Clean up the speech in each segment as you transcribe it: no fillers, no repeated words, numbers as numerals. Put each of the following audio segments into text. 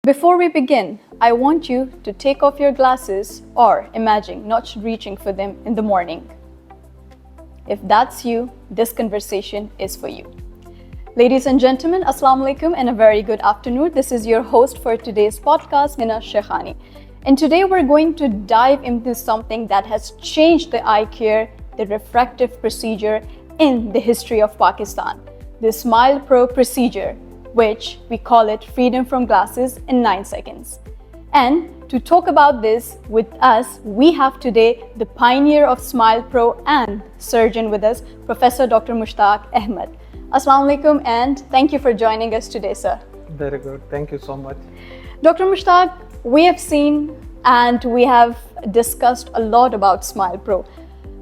Before we begin, I want you to take off your glasses or imagine not reaching for them in the morning. If that's you, this conversation is for you. Ladies and gentlemen, Assalamu alaikum and a very good afternoon. This is your host for today's podcast, Hina Shekhani. And today we're going to dive into something that has changed the eye care, the refractive procedure in the history of Pakistan. The Smile Pro procedure, which we call it freedom from glasses in 9 seconds. And to talk about this with us, we have today the pioneer of Smile Pro and surgeon with us, Professor Dr. Mushtaq Ahmed. Assalamu alaikum and thank you for joining us today, sir. Very good. Thank you so much. Dr. Mushtaq, we have seen and we have discussed a lot about Smile Pro.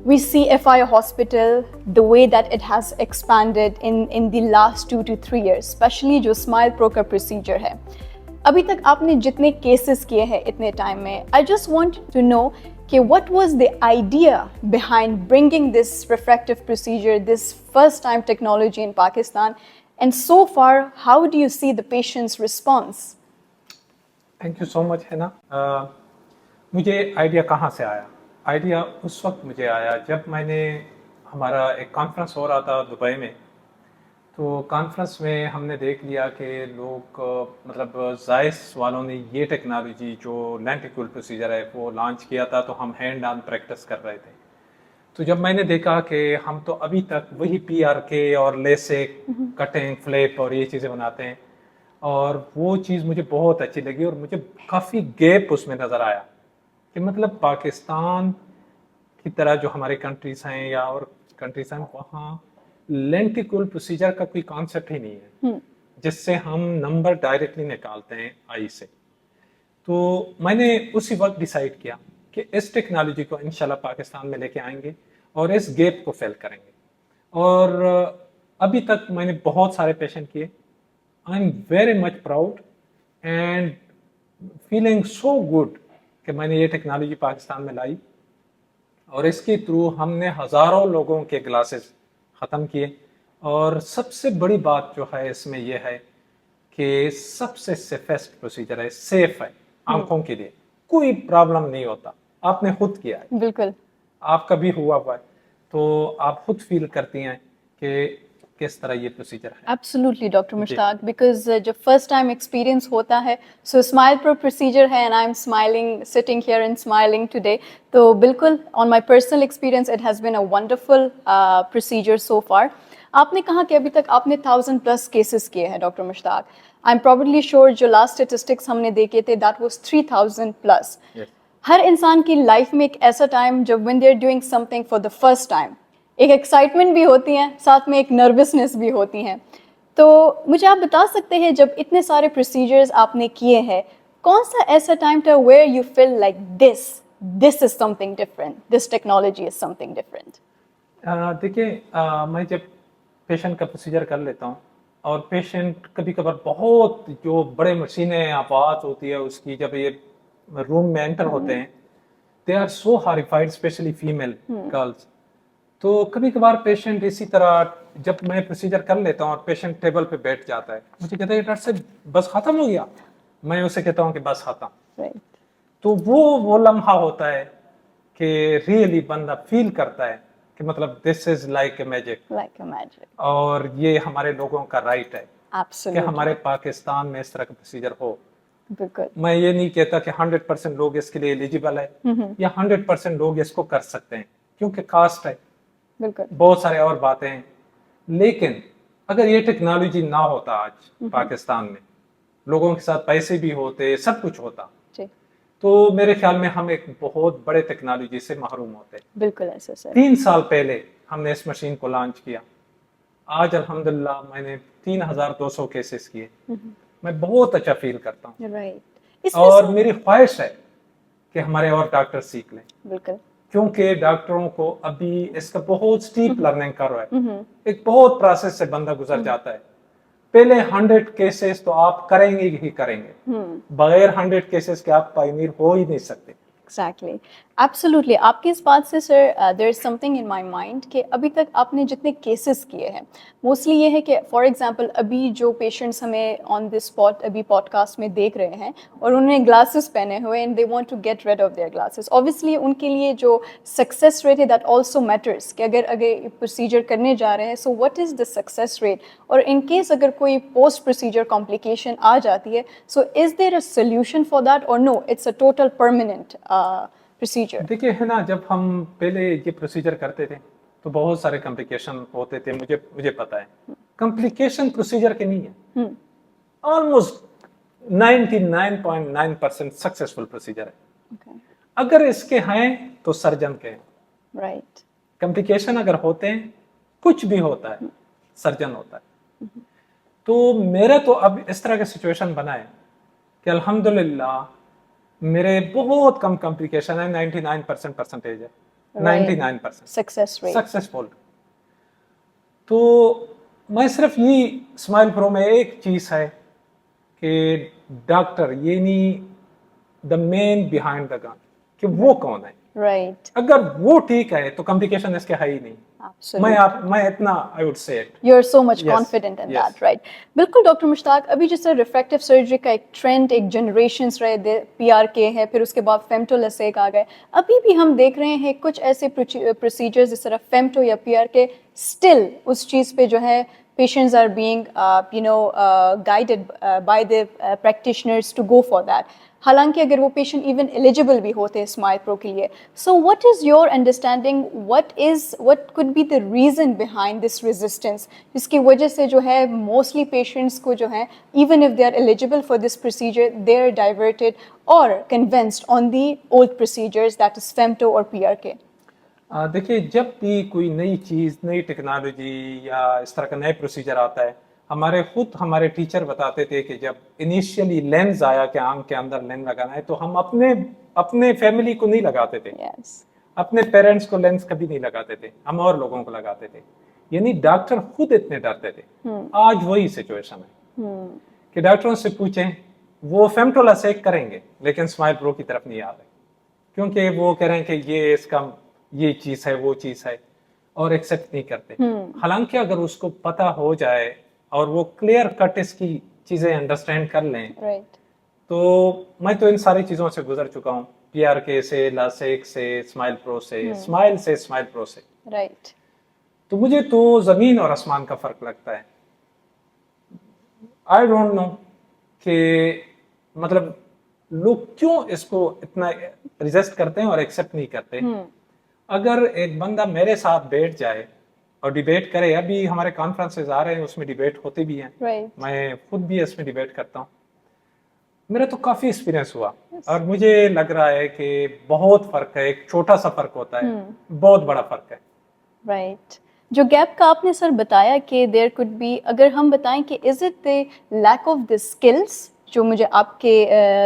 We see FI Hospital, the way that it has expanded in the last 2 to 3 years, especially जो Smile Pro का procedure है. अभी तक आपने जितने cases किए हैं इतने time में, I just want to know कि what was the idea behind bringing this refractive procedure, this first time technology in Pakistan, and so far, how do you see the patient's response? Thank you so much, Hina. मुझे idea कहाँ से आया? Idea उस वक्त मुझे आया जब हमारा एक कॉन्फ्रेंस हो रहा था दुबई में. तो कॉन्फ्रेंस में हमने देख लिया कि लोग मतलब जायस वालों ने ये टेक्नोलॉजी जो लेंटिक्यूल प्रोसीजर है वो लॉन्च किया था, तो हम हैंड ऑन प्रैक्टिस कर रहे थे. तो जब मैंने देखा कि हम तो अभी तक वही PRK और लेसिक, कटिंग, फ्लिप और ये चीज़ें बनाते हैं, और वो चीज़ मुझे बहुत अच्छी लगी और मुझे काफ़ी गैप उसमें नज़र आया कि मतलब पाकिस्तान की तरह जो हमारे कंट्रीज हैं या और कंट्रीज हैं, वहाँ लेंटिक्यूल प्रोसीजर का कोई कॉन्सेप्ट ही नहीं है जिससे हम नंबर डायरेक्टली निकालते हैं आई से. तो मैंने उसी वक्त डिसाइड किया कि इस टेक्नोलॉजी को इंशाल्लाह पाकिस्तान में लेके आएंगे और इस गैप को फिल करेंगे. और अभी तक मैंने बहुत सारे पेशेंट किए. I am very much proud and feeling so good कि मैंने ये टेक्नोलॉजी पाकिस्तान में लाई और इसके थ्रू हमने हज़ारों लोगों के ग्लासेस ख़त्म किए. और सबसे बड़ी बात जो है इसमें यह है कि सबसे सेफेस्ट प्रोसीजर है, सेफ है आंखों के लिए, कोई प्रॉब्लम नहीं होता. आपने खुद किया है, बिल्कुल आपका भी हुआ है, तो आप खुद फील करती हैं कि किस तरह ये प्रोसीजर है. Absolutely, Dr. Mushtaq, because जब first time experience होता है, so Smile Pro procedure है and I'm smiling, sitting here and smiling today. तो बिल्कुल on my personal experience it has been a wonderful procedure so far. आपने कहा कि अभी तक आपने 1000+ cases किए हैं, Dr. Mushtaq. I'm probably sure जो last statistics हमने देखे थे that was 3000+. Yes. हर इंसान की लाइफ में एक ऐसा टाइम जब when they're doing something for the first time, एक एक्साइटमेंट भी होती है, साथ में एक नर्वसनेस भी होती है. तो मुझे आप बता सकते हैं जब इतने सारे प्रोसीजर्स आपने किए हैं, कौन सा ऐसा टाइम था where you feel like this is something different, this technology is something different? देखिए, मैं जब पेशेंट का प्रोसीजर कर लेता हूँ और पेशेंट कभी कभार बहुत जो बड़े मशीनें आवाज़ होती है उसकी, जब ये रूम में एंटर होते हैं, they are so horrified, specially female girls. तो कभी कभार पेशेंट इसी तरह जब मैं प्रोसीजर कर लेता हूँ और पेशेंट टेबल पे बैठ जाता है, मुझे कहता है डॉक्टर साहब बस खत्म हो गया. मैं उसे कहता हूँ कि बस खत्म. तो वो लम्हा होता है कि रियली बंदा फील करता है कि मतलब this is like a magic. और ये हमारे लोगों का राइट है कि हमारे पाकिस्तान में इस तरह का प्रोसीजर हो. मैं ये नहीं कहता कि 100% लोग इसके लिए एलिजिबल है या 100% लोग इसको कर सकते हैं, क्योंकि कास्ट है, बहुत सारे और बातें हैं. लेकिन अगर ये टेक्नोलॉजी ना होता आज पाकिस्तान में, लोगों के साथ पैसे भी होते, सब कुछ होता, तो मेरे ख्याल में हम एक बहुत बड़े टेक्नोलॉजी से महरूम होते. बिल्कुल ऐसा सर. 3 साल पहले हमने इस मशीन को लॉन्च किया. आज अल्हम्दुलिल्लाह मैंने 3200 केसेस किए. मैं बहुत अच्छा फील करता हूँ. और मेरी ख्वाहिश है कि हमारे और डॉक्टर सीख लें. बिल्कुल, क्योंकि डॉक्टरों को अभी इसका बहुत स्टीप लर्निंग कर्व है. एक बहुत प्रोसेस से बंदा गुजर जाता है. पहले 100 केसेस तो आप करेंगे ही करेंगे, बगैर 100 केसेस के आप पायनियर हो ही नहीं सकते. Exactly. Absolutely. आपकी इस बात से sir there is something in my mind कि अभी तक आपने जितने केसेस किए हैं मोस्टली ये है कि फॉर एग्जांपल अभी जो पेशेंट्स हमें ऑन दिस स्पॉट अभी पॉडकास्ट में देख रहे हैं और उन्होंने ग्लासेस पहने हुए and they want to get rid of their glasses, obviously उनके लिए जो सक्सेस रेट है दैट आल्सो मैटर्स कि अगर प्रोसीजर करने जा रहे हैं so what is the success rate, और इन केस अगर कोई पोस्ट प्रोसीजर कॉम्प्लिकेशन आ जाती है so is there a solution for that और no it's a total permanent procedure? देखिए है ना, जब हम पहले ये प्रोसीजर करते थे तो बहुत सारे कॉम्प्लिकेशन होते थे, मुझे पता है। कॉम्प्लिकेशन प्रोसीजर के नहीं है, ऑलमोस्ट 99.9% सक्सेसफुल प्रोसीजर है। Okay. अगर इसके हैं तो सर्जन के हैं, Right. कॉम्प्लिकेशन अगर होते हैं, कुछ भी होता है, सर्जन होता है। तो मेरा तो अब इस तरह का सिचुएशन बना है कि अल्हम्दुलिल्लाह मेरे बहुत कम कॉम्प्लिकेशन है, 99% परसेंटेज है, 99% सक्सेस रेट सक्सेसफुल। तो मैं सिर्फ यही स्माइल प्रो में एक चीज है कि डॉक्टर ये नहीं the main behind the gun कि वो कौन है। राइट, अगर वो ठीक है तो कॉम्प्लिकेशन इसके है ही नहीं। मैं इतना I would say it you are so much Yes, confident in yes. That, right? बिल्कुल डॉक्टर मुश्ताक, अभी जैसे रिफ्रैक्टिव सर्जरी का एक ट्रेंड, एक जनरेशंस रहे, पीआरके है, फिर उसके बाद फेम्टो लसेक आ गए, अभी भी हम देख रहे हैं कुछ ऐसे प्रोसीजर्स जिस तरह फेम्टो या पीआरके स्टिल उस चीज़ पे जो है patients are being guided by the practitioners to go for that, हालांकि अगर वो पेशेंट इवन एलिजिबल भी होते हैं स्माइल प्रो के लिए। सो what is your understanding, what could be the reason behind this resistance, जिसकी वजह से जो है मोस्टली पेशेंट्स को जो है even if they are eligible for this procedure they are diverted और convinced on the old procedures that is femto और पीआरके? देखिए, जब भी कोई नई चीज़, नई टेक्नोलॉजी या इस तरह का नया प्रोसीजर आता है, हमारे टीचर बताते थे कि जब इनिशियली लेंस आया कि आंख के अंदर लेंस लगाना है तो हम अपने फैमिली को नहीं लगाते थे, yes. अपने पेरेंट्स को लेंस कभी नहीं लगाते थे, हम और लोगों को लगाते थे। यानी डॉक्टर खुद इतने डरते थे। आज वही सिचुएशन है कि डॉक्टरों से पूछें, वो फेम्टो लसेक करेंगे लेकिन स्माइल प्रो की तरफ नहीं आ रहे, क्योंकि वो कह रहे हैं कि ये चीज है, वो चीज है, और एक्सेप्ट नहीं करते। हालांकि अगर उसको पता हो जाए और वो क्लियर कट इसकी चीजें अंडरस्टैंड कर लें, right. तो मैं तो इन सारी चीजों से गुजर चुका हूँ, पीआरके से, लासेक से, स्माइल प्रो से, स्माइल प्रो से, राइट। तो मुझे तो जमीन और आसमान का फर्क लगता है। आई डोंट नो कि मतलब लोग क्यों इसको इतना रिजेस्ट करते हैं और एक्सेप्ट नहीं करते। अगर एक बंदा मेरे साथ बैठ जाए और डिबेट करे, अभी हमारे कॉन्फ्रेंसेस आ रहे हैं उसमें डिबेट होती भी हैं, right. मैं खुद भी इसमें डिबेट करता हूँ, मेरा तो काफी एक्सपीरियंस हुआ और मुझे लग रहा है कि बहुत फर्क है। एक छोटा सा फर्क होता है, बहुत बड़ा फर्क है। राइट। जो गैप का आपने सर बताया कि देयर कुड बी, अगर हम बताएं कि is it the lack of the skills, जो मुझे आपके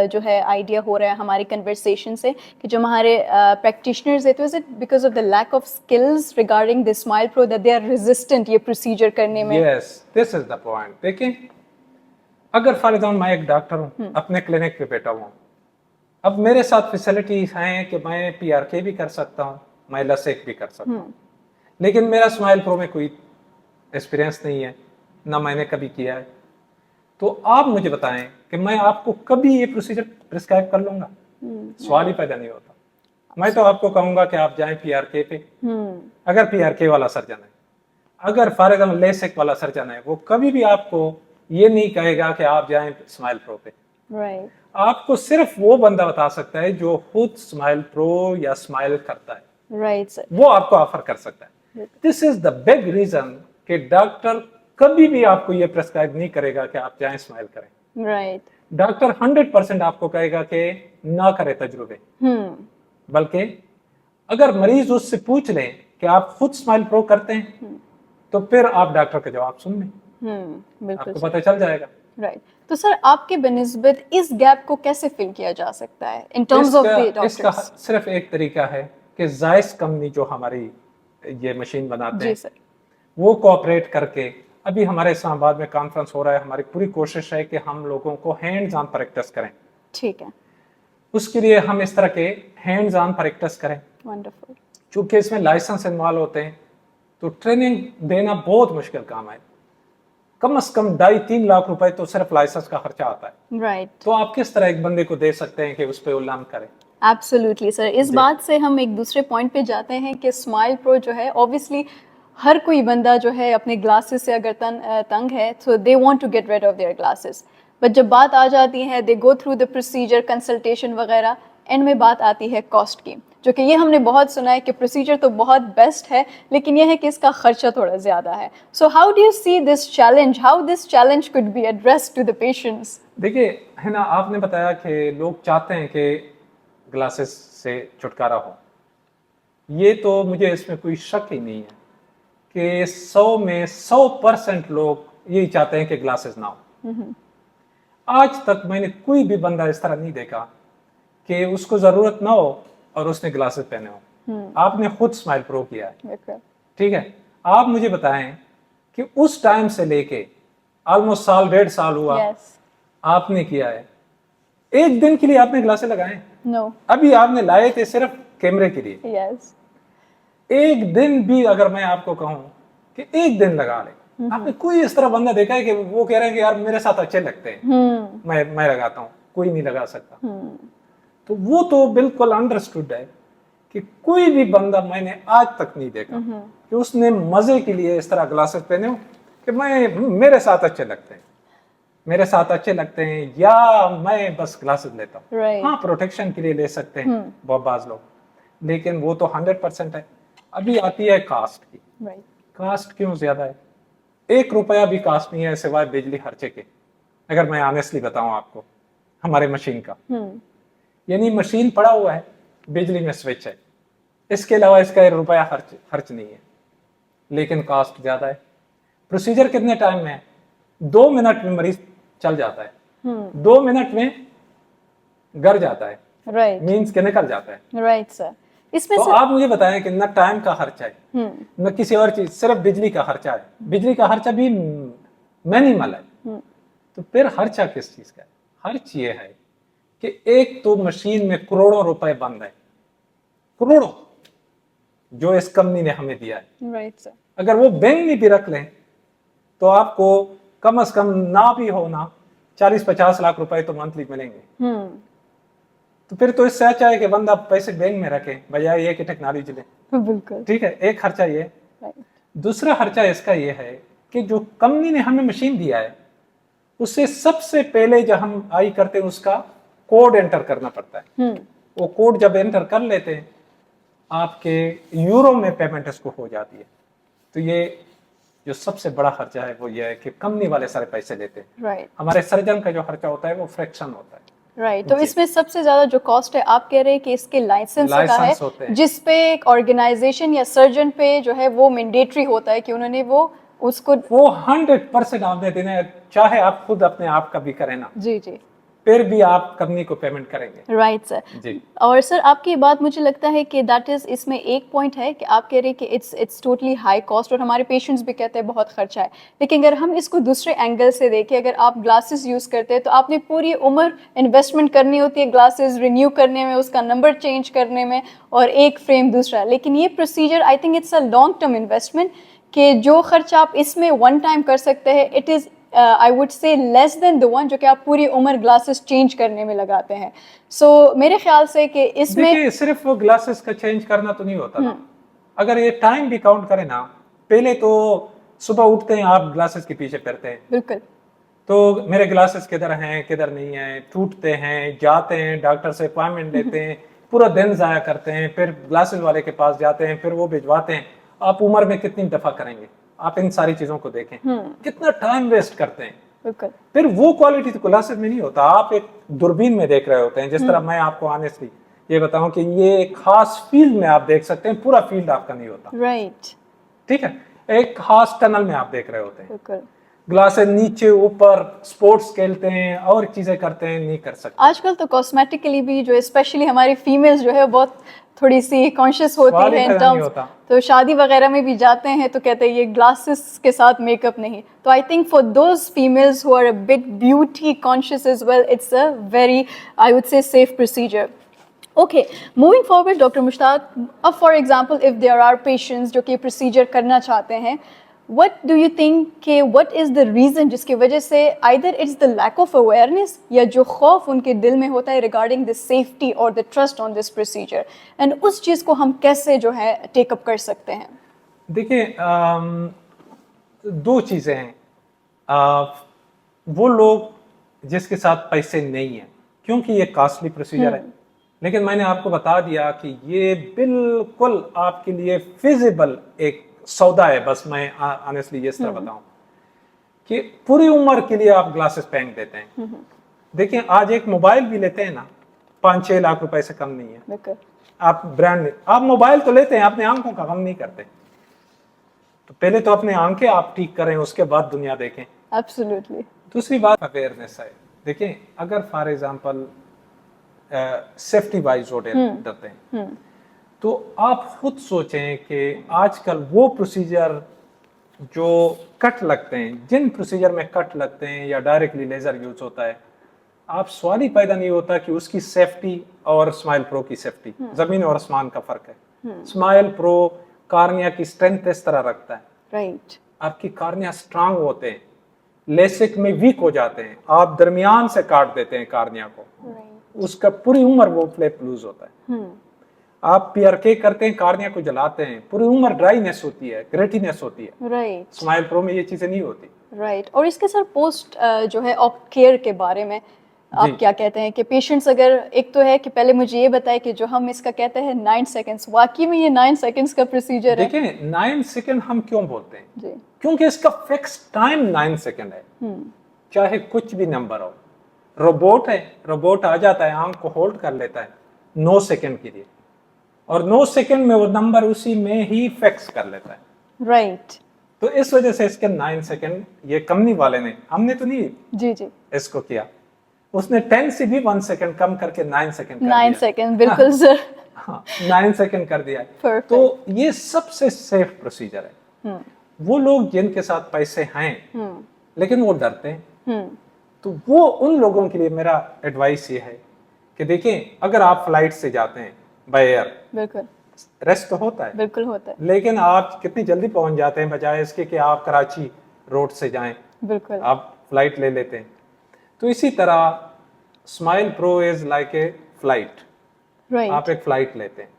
जो है आइडिया हो रहा है हमारी कन्वर्सेशन से कि जो हमारे प्रैक्टिशनर्स है, तो is it because of the lack of skills regarding the smile pro that they are resistant ये प्रोसीजर करने में? Yes, this is the point. देखिए, अगर फॉर एग्जाम्पल मैं एक डॉक्टर हूँ, अपने क्लिनिक पे बैठा हुआ हूँ, अब मेरे साथ फैसिलिटीज हैं कि मैं पीआरके भी कर सकता हूँ, मैं लसेक भी कर सकता हूँ, लेकिन मेरा स्माइल प्रो में कोई एक्सपीरियंस नहीं है, ना मैंने कभी किया है। तो आप मुझे बताएं कि मैं आपको कभी ये प्रोसीजर प्रिस्क्राइब कर लूंगा? सवाल ही पैदा नहीं होता। मैं तो आपको कहूंगा कि आप जाएं पीआरके पे, अगर पीआरके वाला सर्जन है। अगर फॉर एग्जाम्पल लेसिक वाला सर्जन है, वो कभी भी आपको ये नहीं कहेगा कि आप जाएं स्माइल प्रो पे। राइट। आपको सिर्फ वो बंदा बता सकता है जो खुद स्माइल प्रो या स्माइल करता है। Right sir. वो आपको ऑफर कर सकता है। This is the big reason कि डॉक्टर कभी भी आपको ये प्रिस्क्राइब नहीं करेगा कि आप जाएं स्माइल करें। राइट। डॉक्टर 100% आपको कहेगा कि ना करे तजुर्बे, बल्कि अगर मरीज उससे पूछ लें कि आप खुद स्माइल प्रो करते हैं, तो फिर आप डॉक्टर का जवाब सुन लें, बिल्कुल आपको पता चल जाएगा। राइट। तो सर आपके बनिस्बत इस गैप को कैसे फिल किया जा सकता है in terms of the doctors? इसका सिर्फ एक तरीका है कि जायस कंपनी जो हमारी ये मशीन बनाते हैं, वो कोऑपरेट करके, अभी हमारे इस्लामाबाद में कॉन्फ्रेंस हो रहा है, हमारी पूरी कोशिश है कि हम लोगों को हैंड्स ऑन प्रैक्टिस करें। ठीक है। उसके लिए हम इस तरह के हैंड्स ऑन प्रैक्टिस करें। Wonderful. चूंकि इसमें लाइसेंस इन्वॉल्व होते हैं तो ट्रेनिंग देना बहुत मुश्किल काम है। कम से कम 2.5-3 लाख रुपए तो सिर्फ लाइसेंस का खर्चा आता है। Right. तो आप किस तरह एक बंदे को दे सकते हैं कि उस पर उल्लंघन करें? एब्सोल्युटली सर, इस बात से हम एक दूसरे पॉइंट पे जाते हैं कि स्माइल प्रो जो है, ऑब्वियसली हर कोई बंदा जो है अपने ग्लासेस से अगर तंग है तो they want to get rid of their glasses, but जब बात आ जाती है they go through the procedure, consultation वगैरह, एंड में बात आती है कॉस्ट की, जो कि ये हमने बहुत सुना है कि प्रोसीजर तो बहुत बेस्ट है लेकिन ये है कि इसका खर्चा थोड़ा ज़्यादा है। So how do you see this challenge, how this challenge could be addressed to the patients? देखिए है ना, आपने बताया कि लोग चाहते हैं कि ग्लासेस से छुटकारा हो। ये तो मुझे इसमें कोई शक ही नहीं है कि 100 में 100% लोग यही चाहते हैं कि ग्लासेस ना हो। आज तक मैंने कोई भी बंदा इस तरह नहीं देखा कि उसको जरूरत ना हो और उसने ग्लासेस पहने हो। आपने खुद स्माइल प्रो किया है, ठीक है? आप मुझे बताएं कि उस टाइम से लेके ऑलमोस्ट 1.5 साल हुआ आपने किया है, एक दिन के लिए आपने ग्लासेस लगाए? नो। अभी आपने लाए थे सिर्फ कैमरे के लिए। यस। एक दिन भी अगर मैं आपको कहूं कि एक दिन लगा ले, आपने कोई इस तरह बंदा देखा है कि वो कह रहे हैं कि यार मेरे साथ अच्छे लगते हैं, मैं लगाता हूं? कोई नहीं लगा सकता। तो वो तो बिल्कुल अंडरस्टूड है कि कोई भी बंदा मैंने आज तक नहीं देखा कि उसने मजे के लिए इस तरह ग्लासेस पहने हो कि मेरे साथ अच्छे लगते हैं, मेरे साथ अच्छे लगते हैं, या मैं बस ग्लासेस लेता हूँ। हाँ, प्रोटेक्शन के लिए ले सकते हैं बहुत बाज लोग, लेकिन वो तो 100% है। अभी आती है कास्ट की। कास्ट क्यों ज्यादा है? 1 रुपया भी कास्ट नहीं है सिवाय बिजली खर्चे के। अगर मैं ऑनेस्टली बताऊं आपको, हमारे मशीन का, यानी मशीन पड़ा हुआ है, बिजली में स्विच है, इसके अलावा इसका 1 रुपया खर्च नहीं है, लेकिन कास्ट ज्यादा है। प्रोसीजर कितने टाइम में है? 2 मिनट में मरीज चल जाता है, 2 मिनट में घर जाता है, मीन्स के निकल जाता है। Right sir. इसमें तो आप मुझे बताएं कि न टाइम का खर्चा है, न किसी और चीज, सिर्फ बिजली का खर्चा है। बिजली का खर्चा भी मिनिमल है। तो फिर खर्चा किस चीज का है? खर्च ये है कि एक तो मशीन में करोड़ों रुपए बंद है, करोड़ों, जो इस कंपनी ने हमें दिया है। Right sir. अगर वो बैंक में भी रख लें तो आपको कम से कम ना भी हो ना 40-50 लाख रुपए तो मंथली मिलेंगे। तो फिर तो इससे अच्छा है कि बंदा पैसे बैंक में रखे बजाय ये कि टेक्नोलॉजी ले। बिल्कुल ठीक है, एक खर्चा ये। दूसरा खर्चा इसका ये है कि जो कंपनी ने हमें मशीन दिया है उससे सबसे पहले जब हम आई करते हैं उसका कोड एंटर करना पड़ता है। वो कोड जब एंटर कर लेते हैं आपके यूरो में पेमेंट इसको हो जाती है। तो ये जो सबसे बड़ा खर्चा है वो ये है कि कंपनी वाले सारे पैसे लेते हैं। हमारे सर्जन का जो खर्चा होता है वो फ्रैक्शन होता है। तो इसमें सबसे ज्यादा जो कॉस्ट है, आप कह रहे हैं कि इसके लाइसेंस का है, जिस पे एक ऑर्गेनाइजेशन या सर्जन पे जो है वो मैंडेटरी होता है कि उन्होंने वो 100% आपने देना है, चाहे आप खुद अपने आप का भी करें ना। जी, फिर भी आप कंपनी को पेमेंट करेंगे। राइट सर जी। और सर आपकी बात मुझे लगता है कि दैट इज, इसमें एक पॉइंट है कि आप कह रहे हैं कि इट्स टोटली हाई कॉस्ट, और हमारे पेशेंट्स भी कहते हैं बहुत खर्चा है। लेकिन अगर हम इसको दूसरे एंगल से देखें, अगर आप ग्लासेस यूज करते हैं तो आपने पूरी उम्र इन्वेस्टमेंट करनी होती है ग्लासेस रिन्यू करने में, उसका नंबर चेंज करने में, और एक फ्रेम दूसरा। लेकिन ये procedure I think it's a long term investment, कि जो खर्चा आप इसमें वन टाइम कर सकते हैं, इट इज़ आई वुड से लेस देन द वन जो कि आप पूरी उम्र ग्लासेस चेंज करने में लगाते हैं। सो मेरे ख्याल से कि इसमें देखिए सिर्फ ग्लासेस का चेंज करना तो नहीं होता ना। अगर ये टाइम भी काउंट करें ना, पहले तो सुबह उठते हैं आप ग्लासेस के पीछे फिरते हैं। बिल्कुल। तो मेरे ग्लासेस किधर हैं किधर नहीं है, टूटते हैं, जाते हैं डॉक्टर से अपॉइंटमेंट लेते हैं, पूरा दिन जाया करते हैं, फिर ग्लासेस वाले के पास जाते हैं, फिर वो भिजवाते हैं। आप उम्र में कितनी दफा करेंगे? आप इन सारी चीजों को देखें, कितना टाइम वेस्ट करते हैं। बिल्कुल। फिर वो क्वालिटी तो ग्लासेस में नहीं होता, आप एक दूरबीन में देख रहे होते हैं। जिस तरह मैं आपको ऑनेस्टली ये बताऊं कि ये एक खास फील्ड में आप देख सकते हैं, पूरा फील्ड आपका नहीं होता। राइट। ठीक है, एक खास टनल में आप देख रहे होते हैं। बिल्कुल। ग्लासेस नीचे ऊपर स्पोर्ट्स खेलते हैं और चीजें करते हैं, नहीं कर सकते। आजकल तो कॉस्मेटिकली भी जो स्पेशली हमारी फीमेल्स जो है बहुत تھوڑی سی کانشیس ہوتی سوال ہی ہے ان پیدا نہیں ٹرمز, ہوتا. تو شادی وغیرہ میں بھی جاتے ہیں تو کہتے ہیں یہ گلاسز کے ساتھ میک اپ نہیں. تو I think for those families who are a bit beauty conscious as well, it's a very I would say safe procedure. Okay, moving forward doctor Mushtaq, اب for example if there are patients جو کہ procedure کرنا چاہتے ہیں, what do you think کہ what is the reason جس کی وجہ سے either it's the lack of awareness یا جو خوف ان کے دل میں ہوتا ہے ریگارڈنگ دا سیفٹی اور the trust on this procedure, and اس چیز کو ہم کیسے جو ہے ٹیک اپ کر سکتے ہیں؟ دیکھیں دو چیزیں ہیں. وہ لوگ جس کے ساتھ پیسے نہیں ہیں, کیونکہ یہ کاسٹلی پروسیجر ہے, لیکن میں نے آپ کو بتا دیا کہ یہ بالکل آپ کے لیے فیزیبل ایک سودا ہے. بس میں آنیسٹلی یہ اس طرح بتاؤں کہ پوری عمر کے لیے آپ گلاسز پہن دیتے ہیں. دیکھیں آج ایک موبائل بھی لیتے ہیں نا, 5-6 لاکھ روپے سے کم نہیں ہے. آپ برانڈ, آپ موبائل تو لیتے ہیں, اپنے آنکھوں کا غم نہیں کرتے. تو پہلے تو اپنے آنکھیں آپ ٹھیک کریں, اس کے بعد دنیا دیکھیں. ایبسلیوٹلی. دوسری بات اویئرنیس ہے. دیکھیں اگر فار ایگزامپل سیفٹی وائز ڈرتے ہیں, تو آپ خود سوچیں کہ آج کل وہ پروسیجر جو کٹ لگتے ہیں, جن پروسیجر میں کٹ لگتے ہیں یا ڈائریکٹلی لیزر یوز ہوتا ہے, آپ سوال ہی پیدا نہیں ہوتا کہ اس کی سیفٹی اور اسمائل پرو کی سیفٹی زمین اور آسمان کا فرق ہے. اسمائل پرو کارنیا کی اسٹرینتھ اس طرح رکھتا ہے, رائٹ, آپ کی کارنیا اسٹرانگ ہوتے ہیں, لیسک میں ویک ہو جاتے ہیں, آپ درمیان سے کاٹ دیتے ہیں کارنیا کو, اس کا پوری عمر وہ فلیپ لوز ہوتا ہے. آپ پی آر کے کرتے ہیں, کارنیا کو جلاتے ہیں, پوری عمر ڈرائینس ہوتی ہے, گریٹینس ہوتی ہے. رائٹ, اسمائل پرو میں یہ چیزیں نہیں ہوتی. رائٹ. اور اس کے سر پوسٹ جو ہے آپ کیئر کے بارے میں آپ کیا کہتے ہیں کہ پیشنٹس اگر, ایک تو ہے کہ پہلے مجھے یہ بتائے کہ جو ہم اس کا کہتے ہیں 9 سیکنڈس, واقعی میں یہ 9 سیکنڈس کا پروسیجر ہے؟ دیکھیں 9 سیکنڈ ہم کیوں بولتے ہیں, جی, کیونکہ اس کا فکس ٹائم 9 سیکنڈ ہے, چاہے کچھ بھی نمبر ہو. روبوٹ ہے, روبوٹ آ جاتا ہے, آنکھ کو ہولڈ کر لیتا ہے 9 سیکنڈ کے لیے, اور 9 سیکنڈ میں وہ نمبر اسی میں ہی فکس کر لیتا ہے. رائٹ. تو اس وجہ سے اس کے 9 سیکنڈ, یہ کمپنی والے نے, ہم نے تو نہیں جی جی اس کو کیا, اس نے 10 سے بھی 1 سیکنڈ کم کر کے 9 سیکنڈ کر 9 دیا. سیکنڈ, بالکل سر. ہاں 9 سیکنڈ کر دیا. تو یہ سب سے سیف پروسیجر ہے. وہ لوگ جن کے ساتھ پیسے ہیں لیکن وہ ڈرتے ہیں, تو وہ ان لوگوں کے لیے میرا ایڈوائس یہ ہے کہ دیکھیں اگر آپ فلائٹ سے جاتے ہیں بائی ایئر, بالکل ریسٹ تو ہوتا ہے, بالکل ہوتا ہے, لیکن آپ کتنی جلدی پہنچ جاتے ہیں بجائے اس کے کہ آپ کراچی روڈ سے جائیں, بالکل آپ فلائٹ لے لیتے ہیں. تو اسی طرح smile pro is like a flight, آپ ایک فلائٹ لیتے ہیں,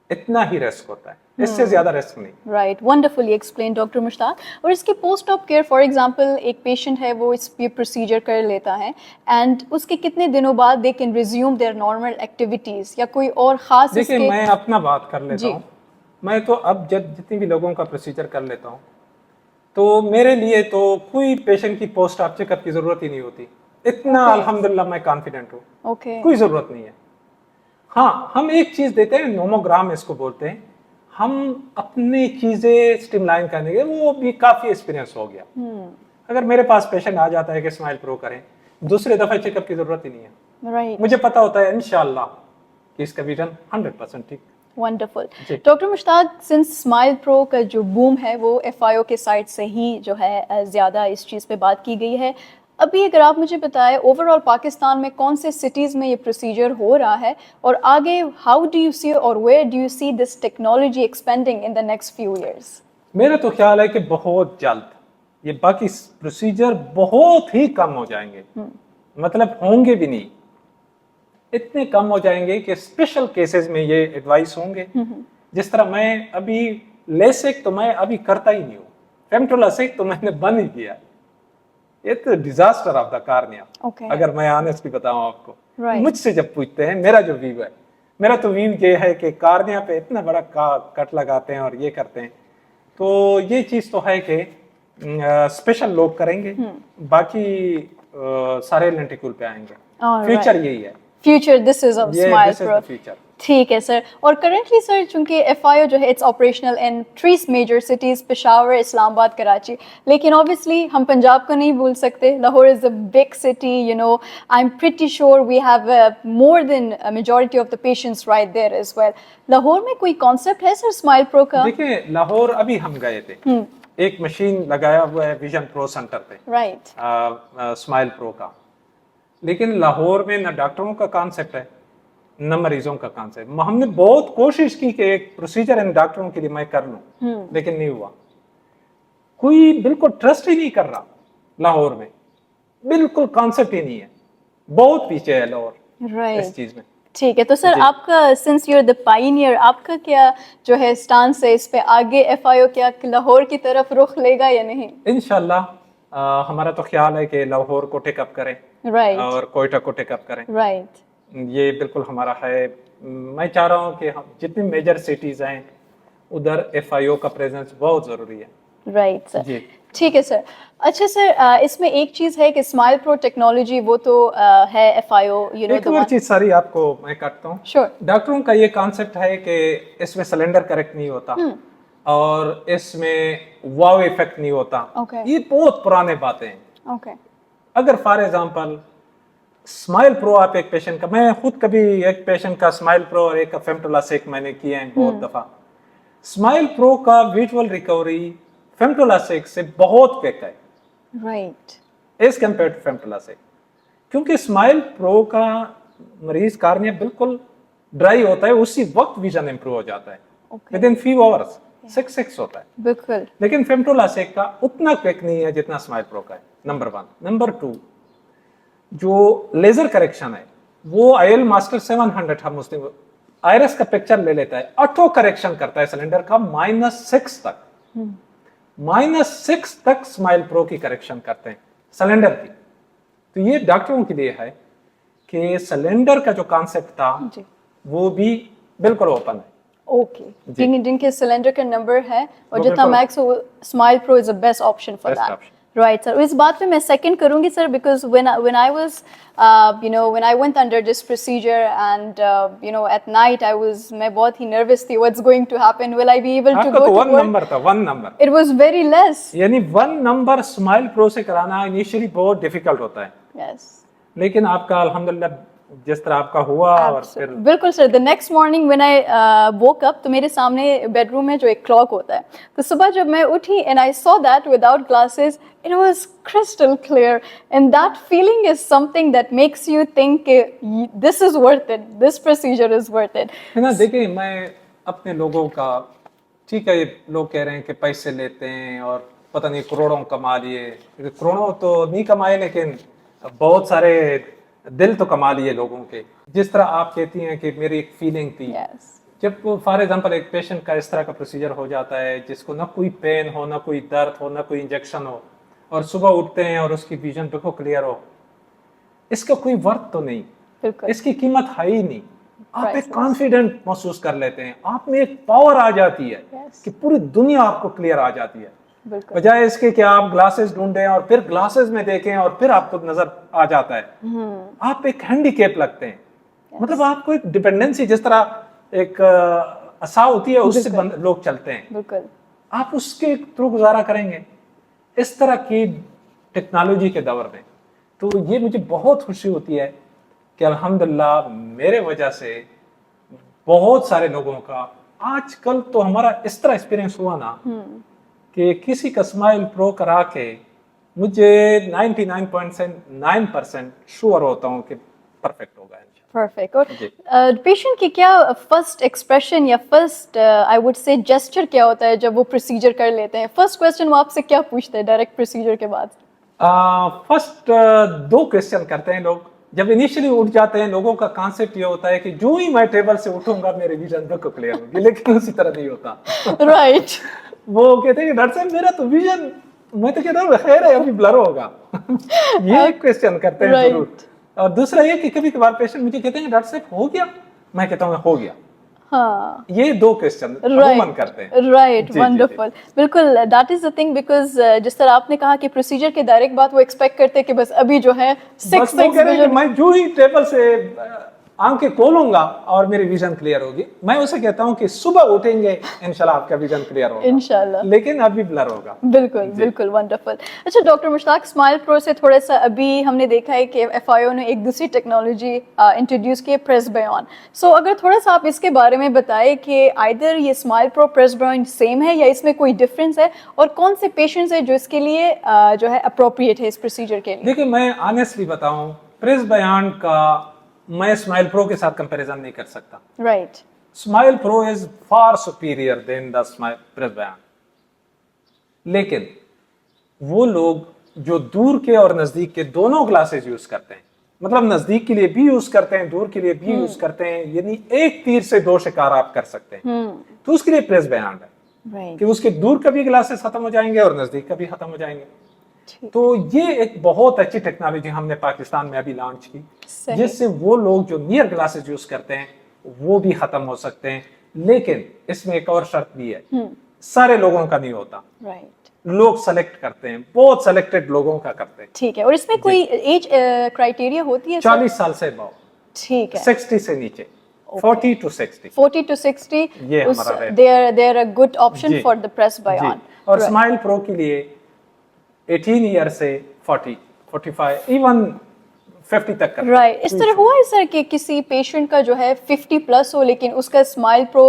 اتنا ہی رسک ہوتا ہے, اس سے زیادہ رسک نہیں. رائٹ, ونڈرفلی ایکسپلین ڈاکٹر مشتاق. اور اس کے post of care, for example ایک پیشنٹ ہے وہ اس پہ پروسیجر کر لیتا ہے, اینڈ اس کے کتنے دنوں بعد they can resume their normal activities, یا کوئی اور خاص؟ دیکھیں میں اپنا بات کر لیتا ہوں, میں تو اب جتنی بھی لوگوں کا پروسیجر کر لیتا ہوں, تو میرے لیے تو کوئی پیشنٹ کی پوسٹ آف چیک اپ کی ضرورت ہی نہیں ہوتی. اتنا الحمدللہ میں کانفیڈنٹ ہوں, کوئی ضرورت نہیں ہے. ہاں ہم ایک چیز دیتے ہیں, نوموگرام اس کو بولتے ہیں, ہم اپنی چیزیں اسٹریم لائن کرنے کے, وہ بھی کافی ایکسپیرینس ہو گیا. اگر میرے پاس پیشنٹ آ جاتا ہے کہ اسمائل پرو کریں, دوسرے دفعہ چیک اپ کی ضرورت ہی نہیں ہے. مجھے پتا ہوتا ہے انشاءاللہ کہ اس کا ویژن 100% ٹھیک. ونڈرفل. ڈاکٹر مشتاق, سنس اسمائل پرو کا جو بوم ہے وہ ایف آئی او کے سائڈ سے ہی جو ہے زیادہ اس چیز پہ بات کی گئی ہے, ابھی اگر آپ مجھے بتائیں اوور آل پاکستان میں کون سے سٹیز میں یہ پروسیجر ہو رہا ہے, اور آگے ہاؤ ڈو یو سی اور where do you see this technology expanding in the next few years? میرا تو خیال ہے کہ بہت جلد یہ باقی پروسیجر بہت ہی کم ہو جائیں گے, مطلب ہوں گے بھی نہیں, اتنے کم ہو جائیں گے کہ اسپیشل کیسز میں یہ ایڈوائس ہوں گے. جس طرح میں ابھی لیسک تو میں ابھی کرتا ہی نہیں ہوں, فیمٹولاسک تو میں نے بند ہی کیا. یہ تو ڈیزاسٹر آف دا کارنیا, اگر میں آنیسٹلی بتاؤں آپ کو. مجھ سے جب پوچھتے ہیں میرا جو ویو ہے, میرا تو ویو یہ ہے کہ کارنیا پہ اتنا بڑا کٹ لگاتے ہیں اور یہ کرتے ہیں, تو یہ چیز تو ہے کہ اسپیشل لوگ کریں گے, باقی سارے لینٹیکول پہ آئیں گے. فیوچر یہی ہے, فیوچر دس از اسمائل پرو. ٹھیک ہے سر. اور کرنٹلی سر چونکہ ایف آئی او جو ہے it's operational in 3 major cities Peshawar, Islamabad, Karachi, لیکن اوبیسلی ہم پنجاب کو نہیں بھول سکتے. Lahore is a big city, you know, I am pretty sure we have more than majority of the patients right there as well. Lahore میں کوئی کانسیپٹ ہے سر اسمائل پرو کا؟ دیکھیں لاہور ابھی ہم گئے تھے, ایک مشین لگایا ہوا ہے ویژن پرو سینٹر پہ, رائٹ, اسمائل پرو کا, لیکن لاہور میں نہ ڈاکٹروں کا کانسیپٹ ہے نہ مریضوں کا کانسیپٹ. ہم نے بہت کوشش کی کہ ایک پروسیجر ان ڈاکٹروں کے لیے میں کر لوں, لیکن نہیں ہوا. کوئی بالکل ٹرسٹ ہی نہیں کر رہا لاہور میں, بالکل کانسیپٹ ہی نہیں ہے, بہت پیچھے ہے لاہور اس چیز میں. ٹھیک ہے. تو سر آپ کا since you are the pioneer, آپ کا کیا جو ہے اسٹانس ہے اس پہ, آگے ایف آئی او کیا لاہور کی طرف رخ لے گا یا نہیں؟ انشاءاللہ ہمارا تو خیال ہے کہ لاہور کو ٹیک اپ کریں اور کوئٹہ کو ٹیک اپ کریں. رائٹ, یہ بالکل ہمارا ہے. میں چاہ رہا ہوں کہ جتنی میجر سٹیز ہیں ادھر ایف آئی او کا پریزنس بہت ضروری ہے. Right sir. جی ٹھیک ہے سر. اچھا سر, اس میں ایک چیز ہے کہ اسمائل پرو ٹیکنالوجی وہ تو ہے F I O, you know. ایک اور چیز ساری آپ کو میں کہتا ہوں. شیور. ڈاکٹروں کا یہ کانسیپٹ ہے کہ اس میں سلنڈر کریکٹ نہیں ہوتا اور اس میں واو ایفیکٹ نہیں ہوتا. یہ بہت پرانے باتیں ہیں. اوکے. اگر فار ایگزامپل اسمائل پرو آپ ایک پیشنٹ کا, میں خود کبھی ایک پیشنٹ کا اسمائل پرو اور ایک کا فیمٹولاسیک میں نے کیا ہے بہت دفعہ. اسمائل پرو کا ویژول ریکوری فیمٹولاسیک سے بہت کوئک ہے رائٹ ایز کمپیئر ٹو فیمٹولاسیک, کیونکہ اسمائل پرو کا مریض کارنیا بالکل ڈرائی ہوتا ہے, اسی وقت ویژن امپروو ہو جاتا ہے ود ان فیو آورس, 6 ہوتا ہے بالکل. لیکن فیمٹولاسیک کا اتنا کوئک نہیں ہے جتنا اسمائل پرو کا ہے. نمبر 1. نمبر 2, جو لیزر کریکشن ہے وہ آئی ایل ماسٹر 700 ہم اس نے آئرس کا پکچر لے لیتا ہے, آٹو کریکشن کرتا ہے سلنڈر کا -6 تک, -6 تک اسمائل پرو کی کریکشن کرتے ہیں سلنڈر کی. تو یہ ڈاکٹروں کے لیے ہے کہ سلنڈر کا جو کانسیپٹ تھا وہ بھی بالکل اوپن ہے. اوکے, جن کے سلنڈر کا نمبر ہے اور جتنا max, smile pro is a best option for that. Right sir. اس بات پہ میں سیکنڈ کروں گی sir, because when I was when I went under this procedure and at night میں بہت ہی نروس تھی, what's going to happen, will I be able to go to work. 1 number تھا, 1 number. It was very less. یعنی 1 number smile پرو سے کرانا initially بہت difficult ہوتا ہے. Yes. لیکن آپ کا الحمدللہ جس طرح آپ کا ہوا اور پھر بالکل sir. The next morning when I woke up, تو میرے سامنے بیڈ روم میں جو ایک کلاک ہوتا ہے, تو صبح جب میں اٹھی and I saw that without glasses, it was crystal clear, and that feeling is something that makes you think کہ this is worth it, this procedure is worth it. ہے نا. دیکھیں میں اپنے لوگوں کا, ٹھیک ہے لوگ کہہ رہے ہیں کہ پیسے لیتے ہیں اور پتہ نہیں کروڑوں کما لیے, کروڑوں تو نہیں کمائے لیکن بہت سارے دل تو کما لیے لوگوں کے. جس طرح آپ کہتی ہیں کہ میری ایک فیلنگ تھی, جب فار ایگزامپل ایک پیشنٹ کا اس طرح کا پروسیجر ہو جاتا ہے جس کو نہ کوئی پین ہو, نہ کوئی درد ہو, نہ کوئی انجیکشن ہو, اور صبح اٹھتے ہیں اور اس کی ویژن بالکل کلیئر ہو, اس کا کوئی ورتھ تو نہیں, اس کی قیمت ہے ہی نہیں. آپ ایک کانفیڈنٹ محسوس کر لیتے ہیں, آپ میں ایک پاور آ جاتی ہے کہ پوری دنیا آپ کو کلیئر آ جاتی ہے, بجائے اس کے کہ آپ گلاسز ڈھونڈیں اور پھر گلاسز میں دیکھیں اور پھر آپ کو نظر آ جاتا ہے. آپ ایک ہینڈی کیپ لگتے ہیں, مطلب آپ کو ایک ڈیپینڈنسی, جس طرح ایک عصا ہوتی ہے اس سے لوگ چلتے ہیں, آپ اس کے تھرو گزارا کریں گے اس طرح کی ٹیکنالوجی کے دور میں. تو یہ مجھے بہت خوشی ہوتی ہے کہ الحمدللہ میرے وجہ سے بہت سارے لوگوں کا, آج کل تو ہمارا اس طرح ایکسپیرینس ہوا نا کہ کسی کا اسمائل پرو کرا کے مجھے 99.9% شور ہوتا ہوں کہ پرفیکٹ ہوگا. پرفیکٹ. اور پیشنٹ کی کیا فرسٹ ایکسپریشن یا فرسٹ آئی وڈ سے جسچر کیا ہوتا ہے جب وہ پروسیجر کر لیتے ہیں؟ فرسٹ کویسچن وہ آپ سے کیا پوچھتے ہیں ڈائریکٹ پروسیجر کے بعد؟ فرسٹ 2 کویسچن کرتے ہیں لوگ جب انیشلی اٹھ جاتے ہیں. لوگوں کا کانسیپٹ یہ ہوتا ہے کہ جو ہی میں ٹیبل سے اٹھوں گا میرے ویژن بالکل کلیئر ہوگی, لیکن اسی طرح نہیں ہوتا. رائٹ. وہ کہتے ہیں کہ ڈاکٹر صاحب میرا تو ویژن, میں تو کہتا ہوں خیر ہے ابھی بلر ہوگا. یہ ایک کویسچن کرتے ہیں ضرور. اور دوسرا یہ کہ کبھی کبھار پیشنٹ مجھے کہتے ہیں ڈاکٹر صاحب ہو گیا, میں کہتا ہوں ہو گیا. ہاں, یہ 2 کویسچن عموماً کرتے ہیں. Right, wonderful. بالکل, that is the thing, because جس طرح آپ نے کہا کہ پروسیجر کے ڈائریکٹ بات وہ ایکسپیکٹ کرتے ہیں کہ بس ابھی جو ہے 6 میں جو ہی ٹیبل سے आंखें खोलूंगा और मेरी विजन क्लियर होगी। मैं उसे कहता हूं कि सुबह उठेंगे इंशाल्लाह आपका विजन क्लियर होगा, इंशाल्लाह। लेकिन अभी ब्लर होगा। बिल्कुल बिल्कुल, वंडरफुल। अच्छा डॉक्टर मुश्ताक, स्माइल प्रो से थोड़ा सा अभी हमने देखा है कि FIO ने एक दूसरी टेक्नोलॉजी इंट्रोड्यूस की है, प्रेस बयान। सो अगर थोड़ा सा आप इसके बारे में बताएं कि आइदर ये स्माइल प्रो प्रेस बयान सेम है या इसमें कोई डिफरेंस है, और कौन से पेशेंट्स है जो इसके लिए जो है अप्रोप्रिएट है इस प्रोसीजर के लिए? देखिए, मैं ऑनेस्टली बताऊं, प्रेस बयान का मैं स्माइल प्रो के साथ कंपैरिजन नहीं कर सकता। Right. Smile Pro is far superior than the Smile press बयान। लेकिन वो लोग जो दूर के और नजदीक के दोनों ग्लासेस यूज करते हैं, मतलब नजदीक के लिए भी यूज करते हैं, दूर के लिए भी यूज करते हैं, यानी एक तीर से दो शिकार आप कर सकते हैं, तो उसके लिए प्रेस बयान है कि उसके दूर का भी ग्लासेस खत्म हो जाएंगे और नजदीक का भी खत्म हो जाएंगे। तो ये एक बहुत अच्छी टेक्नोलॉजी हमने पाकिस्तान में अभी लॉन्च की, जिससे वो लोग जो नियर ग्लासेस यूज करते हैं वो भी खत्म हो सकते हैं। लेकिन इसमें एक और शर्त भी है, सारे लोगों का नहीं होता। लोग सेलेक्ट करते हैं, बहुत सेलेक्टेड लोगों का करते हैं। ठीक है। और इसमें कोई एज क्राइटेरिया होती है? 40 साल से अबव। ठीक है। 60 से नीचे, 40 to 60। 40 to 60 ये हमारा rate. they are a good option for the press बयान। और स्माइल प्रो के लिए 18 ईयर से 40, 45, इवन 50 तक कर। राइट। इस तरह हुआ है सर कि किसी पेशेंट का जो है 50 प्लस हो लेकिन उसका स्माइल प्रो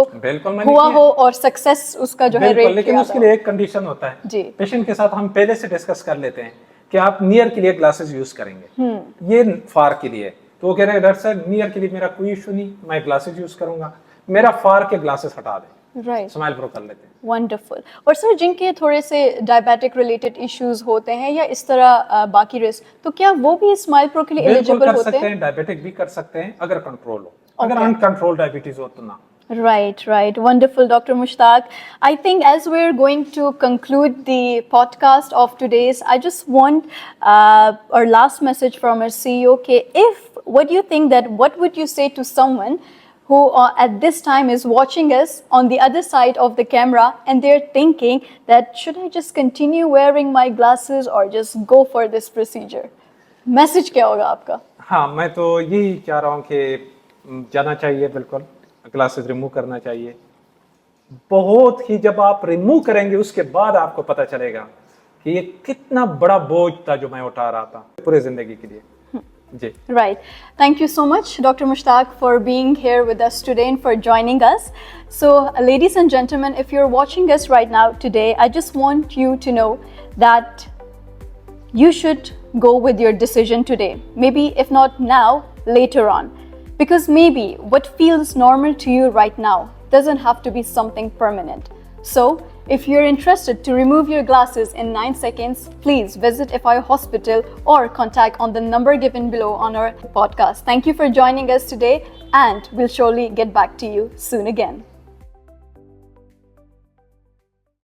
हुआ हो और सक्सेस उसका जो है रेट, लेकिन उसके लिए एक कंडीशन होता है जी। पेशेंट के साथ हम पहले से डिस्कस कर लेते हैं कि आप नियर के लिए ग्लासेस यूज करेंगे, ये फार के लिए। तो वो कह रहे हैं डॉक्टर साहब नियर के लिए मेरा कोई इशू नहीं, मैं ग्लासेस यूज करूंगा, मेरा फार के ग्लासेस हटा दें, राइट, स्माइल प्रो कर लेते हैं। वंडरफुल। और सर जिनके थोड़े से डायबिटिक रिलेटेड इश्यूज होते हैं या इस तरह बाकी रिस्क, तो क्या वो भी स्माइल प्रो के लिए एलिजिबल होते हैं? डायबिटिक भी कर सकते हैं अगर कंट्रोल हो, अगर अनकंट्रोल्ड डायबिटीज हो तो ना। Right. Wonderful, Dr. Mushtaq. I think as we're going to conclude the podcast of today's, I just want our last message from our CEO. What do you think that what would you say to someone who at this time is watching us on the other side of the camera and they're thinking that should I just continue wearing my glasses or just go for this procedure? Message क्या होगा आपका? हाँ, मैं तो यही चाह रहा हूँ कि जाना चाहिए, बिल्कुल ग्लासेस रिमूव करना चाहिए। बहुत ही जब आप रिमूव करेंगे उसके बाद आपको पता चलेगा कि ये कितना बड़ा बोझ था जो मैं उठा रहा था पूरी जिंदगी के लिए। जी। Right. Thank you so much, Dr. Mushtaq, for being here with us today and for joining us. So, ladies and gentlemen, if you're watching us right now today, I just want you to know that you should go with your decision today. Maybe if not now, later on. Because maybe what feels normal to you right now doesn't have to be something permanent. So, if you're interested to remove your glasses in 9 seconds, please visit FIO Hospital or contact on the number given below on our podcast. Thank you for joining us today, and we'll surely get back to you soon again.